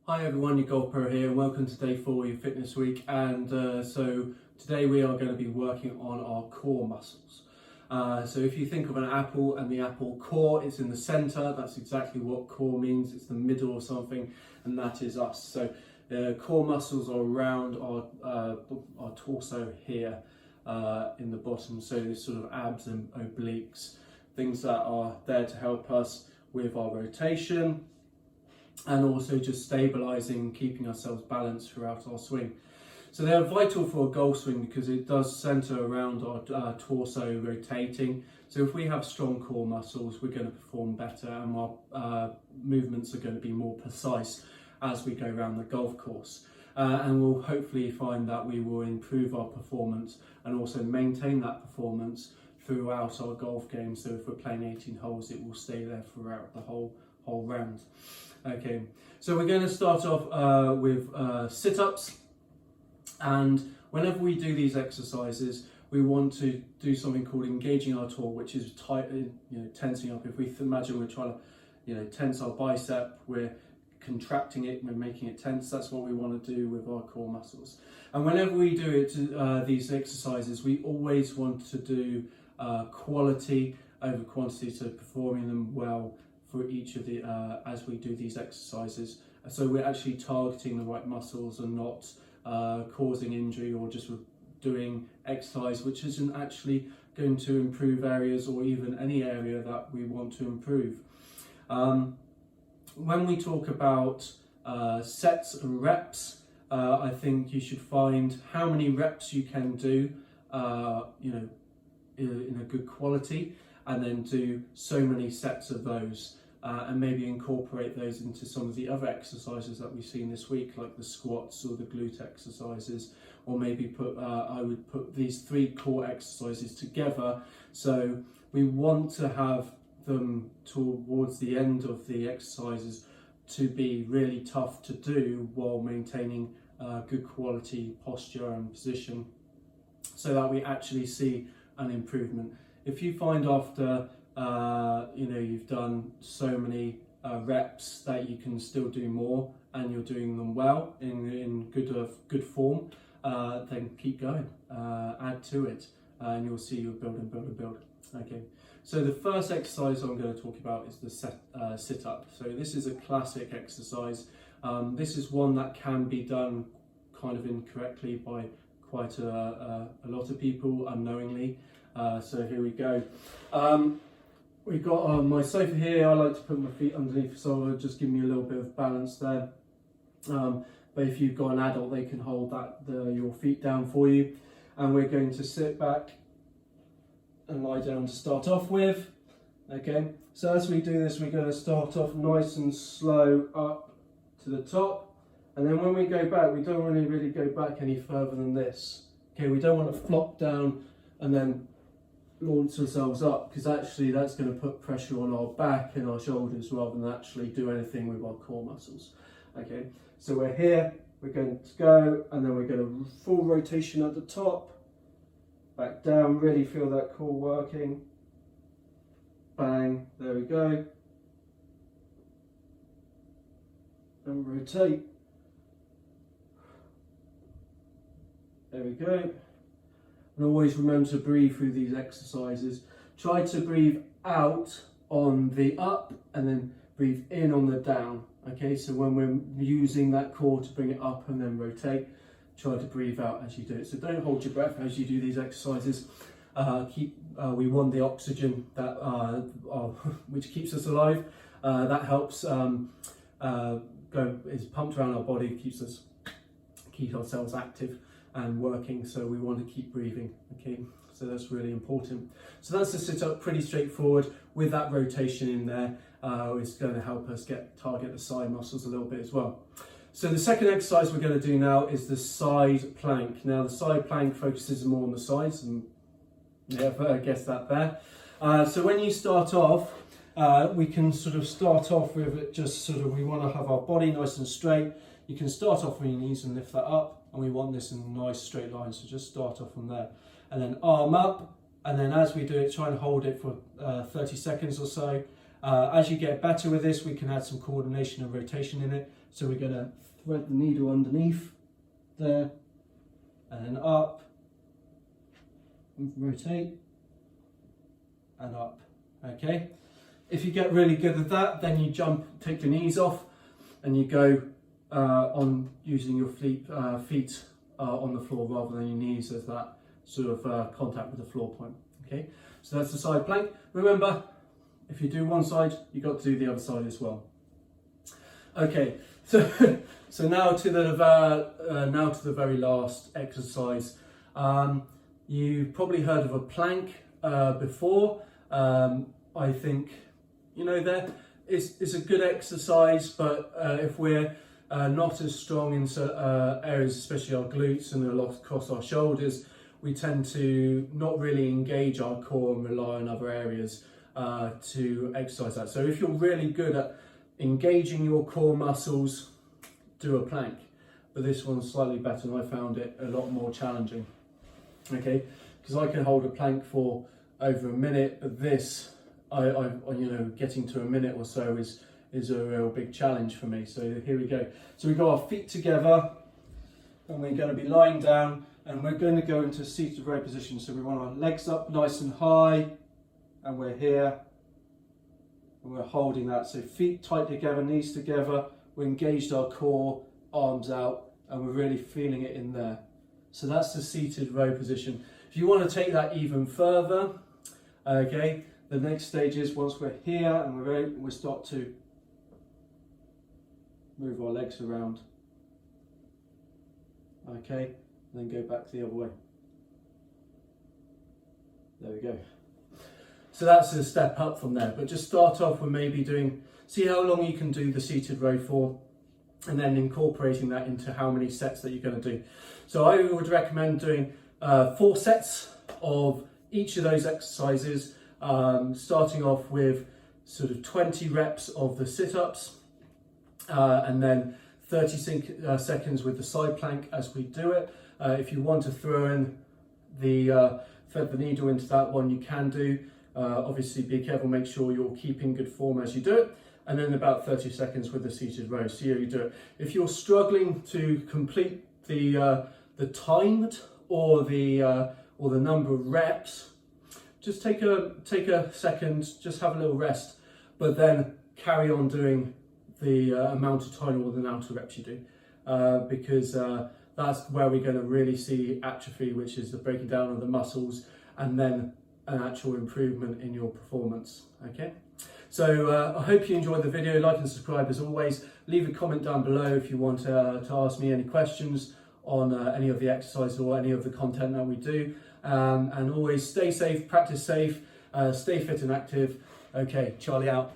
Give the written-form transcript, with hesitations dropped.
Hi everyone, your Golf Pro here and welcome to day 4 of your fitness week. And so today we are going to be working on our core muscles. So if you think of an apple and the apple core is in the center, that's exactly what core means. It's the middle or something, and that is us. So the core muscles are around our torso here in the bottom. So there's sort of abs and obliques, things that are there to help us with our rotation, and also just stabilizing, keeping ourselves balanced throughout our swing. So they're vital for a golf swing because it does center around our torso rotating. So if we have strong core muscles, we're going to perform better, and our movements are going to be more precise as we go around the golf course. And we'll hopefully find that we will improve our performance and also maintain that performance throughout our golf game. So if we're playing 18 holes, it will stay there throughout the whole round. Okay, so we're going to start off with sit-ups, and whenever we do these exercises, we want to do something called engaging our core, which is tensing up. If we imagine we're trying to, tense our bicep, we're contracting it, we're making it tense. That's what we want to do with our core muscles. And whenever we do it, these exercises, we always want to do quality over quantity, so performing them well for each of the as we do these exercises, so we're actually targeting the right muscles and not causing injury or just doing exercise which isn't actually going to improve areas or even any area that we want to improve. When we talk about sets and reps, I think you should find how many reps you can do in a good quality, and then do so many sets of those, and maybe incorporate those into some of the other exercises that we've seen this week, like the squats or the glute exercises, or maybe I would put these 3 core exercises together. So we want to have them towards the end of the exercises to be really tough to do while maintaining good quality posture and position, so that we actually see an improvement. If you find after you've done so many reps that you can still do more and you're doing them well in good form, then keep going, add to it, and you'll see you'll build and build and build. Okay, so the first exercise I'm going to talk about is the sit-up. So this is a classic exercise. This is one that can be done kind of incorrectly by quite a lot of people unknowingly. So here we go. We've got my sofa here. I like to put my feet underneath, so it'll just give me a little bit of balance there. But if you've got an adult, they can hold your feet down for you. And we're going to sit back and lie down to start off with. Okay, so as we do this, we're going to start off nice and slow up to the top. And then when we go back, we don't really go back any further than this. Okay, we don't want to flop down and then launch ourselves up, because actually that's going to put pressure on our back and our shoulders rather than actually do anything with our core muscles. Okay, so we're here, we're going to go, and then we're going to full rotation at the top, back down, really feel that core working, bang, there we go, and rotate, there we go. And always remember to breathe through these exercises. Try to breathe out on the up and then breathe in on the down. Okay, so when we're using that core to bring it up and then rotate, try to breathe out as you do it. So don't hold your breath as you do these exercises. We want the oxygen that which keeps us alive. That helps is pumped around our body, keep ourselves active and working, so we want to keep breathing. Okay, so that's really important. So that's the sit-up, pretty straightforward. With that rotation in there, it's going to help us target the side muscles a little bit as well. So the second exercise we're going to do now is the side plank. Now the side plank focuses more on the sides, and yeah, I guess that there. So when you start off, we can sort of start off with it, just sort of, we want to have our body nice and straight. You can start off on your knees and lift that up, and we want this in a nice straight line, so just start off from there. And then arm up, and then as we do it, try and hold it for 30 seconds or so, As you get better with this, we can add some coordination and rotation in it. So we're going to thread the needle underneath there, and then up, and rotate, and up. Okay. If you get really good at that, then you take your knees off, and you go on using your feet on the floor rather than your knees as that sort of contact with the floor point. Okay, so that's the side plank. Remember, if you do one side, you've got to do the other side as well. Okay, so now to the very last exercise. You've probably heard of a plank before. I think it's a good exercise, but if we're not as strong in areas, especially our glutes and a lot across our shoulders, we tend to not really engage our core and rely on other areas to exercise that. So if you're really good at engaging your core muscles, do a plank. But this one's slightly better, and I found it a lot more challenging. Okay, because I can hold a plank for over a minute, but this, getting to a minute or so is a real big challenge for me. So here we go. So we've got our feet together, and we're going to be lying down, and we're going to go into seated row position. So we want our legs up nice and high, and we're here, and we're holding that. So feet tight together, knees together, we engaged our core, arms out, and we're really feeling it in there. So that's the seated row position. If you want to take that even further, okay, the next stage is once we're here and we're ready, we start to move our legs around. Okay, and then go back the other way. There we go. So that's a step up from there, but just start off with maybe see how long you can do the seated row for, and then incorporating that into how many sets that you're going to do. So I would recommend doing 4 sets of each of those exercises, starting off with sort of 20 reps of the sit-ups, and then 30 seconds with the side plank as we do it. If you want to throw in thread the needle into that one, you can do. Obviously be careful, make sure you're keeping good form as you do it. And then about 30 seconds with the seated row. So here you do it. If you're struggling to complete the timed or the number of reps, just take a second, just have a little rest, but then carry on doing the amount of time or the amount of reps you do, because that's where we're going to really see atrophy, which is the breaking down of the muscles, and then an actual improvement in your performance. Okay. So I hope you enjoyed the video. Like and subscribe as always. Leave a comment down below if you want to ask me any questions on any of the exercises or any of the content that we do. And always stay safe, practice safe, stay fit and active. Okay, Charlie out.